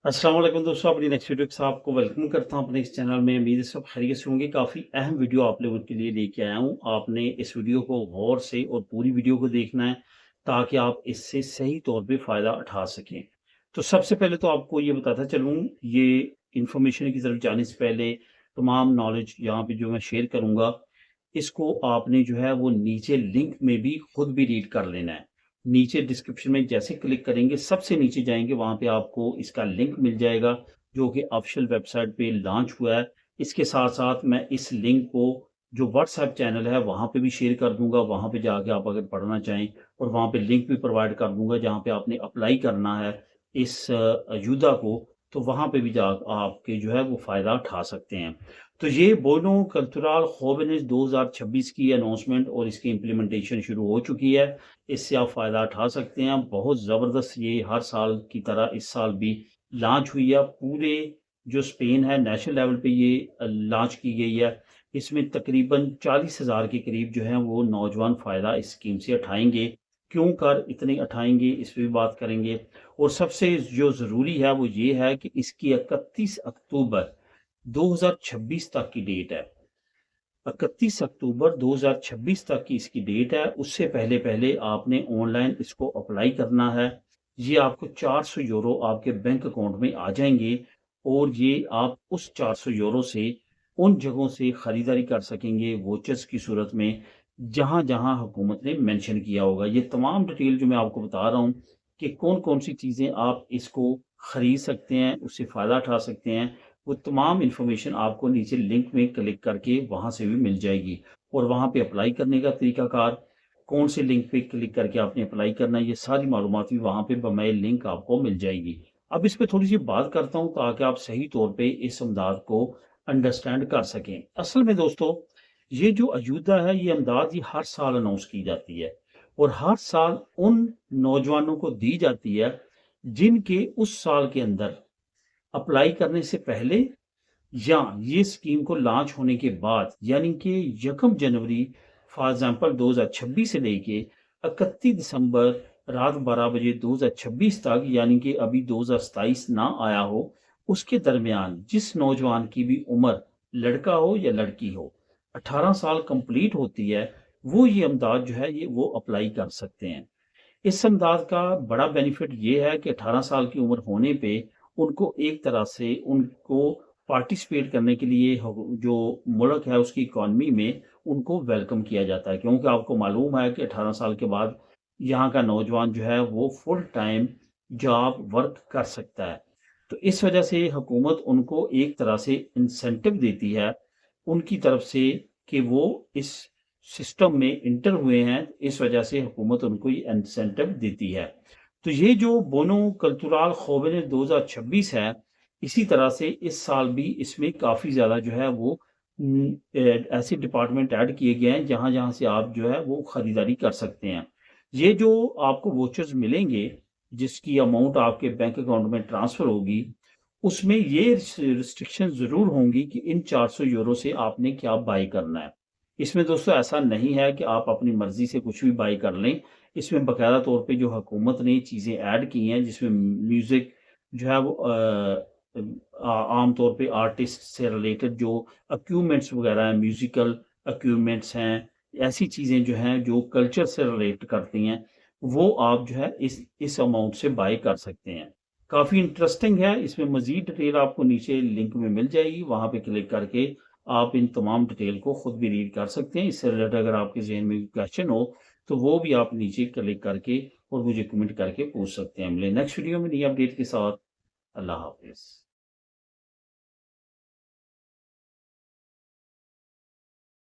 अस्सलाम वालेकुम दोस्तों, अपनी नेक्स्ट वीडियो के साथ आपको वेलकम करता हूं अपने इस चैनल में। उम्मीद है सब खैरियत से होंगे। काफ़ी अहम वीडियो आप लोगों के लिए लेके आया हूं। आपने इस वीडियो को गौर से और पूरी वीडियो को देखना है ताकि आप इससे सही तौर पे फ़ायदा उठा सकें। तो सबसे पहले तो आपको ये बताता चलूँ, ये इन्फॉर्मेशन की तरफ जाने से पहले तमाम नॉलेज यहाँ पे जो मैं शेयर करूँगा, इसको आपने जो है वो नीचे लिंक में भी खुद भी रीड कर लेना है। नीचे डिस्क्रिप्शन में जैसे क्लिक करेंगे, सबसे नीचे जाएँगे, वहाँ पे आपको इसका लिंक मिल जाएगा, जो कि ऑफ़िशियल वेबसाइट पे लॉन्च हुआ है। इसके साथ-साथ मैं इस लिंक को जो व्हाट्सएप चैनल है, वहाँ पे भी शेयर कर दूँगा। वहाँ पे जाके आप अगर पढ़ना चाहें, और वहाँ पे लिंक भी प्रोवाइड कर दूँगा, जहाँ पे आपने अप्लाई करना है इस युदा को, तो वहाँ पे भी जा आपके जो है वो फ़ायदा उठा सकते हैं। तो ये बोनो कल्चरल jóvenes 2026 की अनाउंसमेंट और इसकी इम्प्लीमेंटेशन शुरू हो चुकी है। इससे आप फ़ायदा उठा सकते हैं। बहुत ज़बरदस्त, ये हर साल की तरह इस साल भी लॉन्च हुई है। पूरे जो स्पेन है, नेशनल लेवल पे ये लॉन्च की गई है। इसमें तकरीबन 40,000 के करीब जो हैं वो नौजवान फ़ायदा इस स्कीम से उठाएँगे। क्यों कर इतने उठाएँगे, इस पे भी बात करेंगे। और सबसे जो ज़रूरी है वो ये है कि इसकी 31 अक्टूबर 2026 तक की डेट है। 31 अक्टूबर 2026 तक की इसकी डेट है। उससे पहले-पहले आपने ऑनलाइन इसको अप्लाई करना है। ये आपको 400 यूरो आपके बैंक अकाउंट में आ जाएँगे, और ये आप उस 400 यूरो से उन जगहों से खरीदारी कर सकेंगे वाउचर्स की सूरत में, जहाँ-जहाँ हुकूमत ने मेंशन किया होगा। ये तमाम डिटेल जो मैं आपको बता रहा हूँ कि कौन-कौन सी चीज़ें आप इसको खरीद सकते हैं, उससे फ़ायदा उठा सकते हैं, वो तमाम इन्फॉर्मेशन आपको नीचे लिंक में क्लिक करके वहाँ से भी मिल जाएगी। और वहाँ पे अप्लाई करने का तरीकाकार, कौन से लिंक पे क्लिक करके आपने अप्लाई करना है, ये सारी मालूमात भी वहाँ पे बमाए लिंक आपको मिल जाएगी। अब इस पे थोड़ी-सी बात करता हूँ ताकि आप सही तौर पे इस इमदाद को अंडरस्टैंड कर सकें। असल में दोस्तों, ये जो अयूदा है, ये इमदाद ये हर साल अनाउंस की जाती है, और हर साल उन नौजवानों को दी जाती है जिनके उस साल के अंदर अप्लाई करने से पहले या ये स्कीम को लॉन्च होने के बाद, यानी कि 1 जनवरी फॉर एग्जांपल 2026 से लेके 31 दिसंबर रात 12 बजे 2026 तक, यानी कि अभी 2027 ना आया हो, उसके दरमियान जिस नौजवान की भी उम्र, लड़का हो या लड़की हो, 18 साल कंप्लीट होती है, वो ये इमदाद जो है ये वो अप्लाई कर सकते हैं। इस इमदाद का बड़ा बेनिफिट ये है कि 18 साल की उम्र होने पे उनको एक तरह से उनको पार्टिसिपेट करने के लिए जो मुल्क है उसकी इकॉनमी में उनको वेलकम किया जाता है, क्योंकि आपको मालूम है कि 18 साल के बाद यहाँ का नौजवान जो है वो फुल टाइम जॉब वर्क कर सकता है। तो इस वजह से हुकूमत उनको एक तरह से इंसेंटिव देती है उनकी तरफ से कि वो इस सिस्टम में इंटर हुए हैं, इस वजह से हुकूमत उनको ये इंसेंटिव देती है। तो ये जो बोनो कल्चरल jóvenes 2026 है, इसी तरह से इस साल भी इसमें काफ़ी ज़्यादा जो है वो ऐसे डिपार्टमेंट ऐड किए गए हैं जहाँ-जहाँ से आप जो है वो खरीदारी कर सकते हैं। ये जो आपको वाउचर्स मिलेंगे, जिसकी अमाउंट आपके बैंक अकाउंट में ट्रांसफ़र होगी, उसमें ये रिस्ट्रिक्शन ज़रूर होंगी कि इन 400 यूरो से आपने क्या बाय करना है। इसमें दोस्तों ऐसा नहीं है कि आप अपनी मर्ज़ी से कुछ भी बाय कर लें। इसमें बाकायदा तौर पे जो हुकूमत ने चीज़ें ऐड की हैं, जिसमें म्यूज़िक जो है वो आम तौर पे आर्टिस्ट से रिलेटेड जो इक्विपमेंट्स वगैरह हैं, म्यूज़िकल इक्विपमेंट्स हैं, ऐसी चीज़ें जो हैं जो कल्चर से रिलेट करती हैं, वो आप जो है इस अमाउंट से बाय कर सकते हैं। काफ़ी इंटरेस्टिंग है, इसमें मज़ीद डिटेल आपको नीचे लिंक में मिल जाएगी, वहाँ पे क्लिक करके आप इन तमाम डिटेल को खुद भी रीड कर सकते हैं। इससे रिलेटेड अगर आपके ज़हन में कोई क्वेश्चन हो, तो वो भी आप नीचे क्लिक करके और मुझे कमेंट करके पूछ सकते हैं। मिलें नेक्स्ट वीडियो में नई अपडेट के साथ। अल्लाह हाफ़िज़।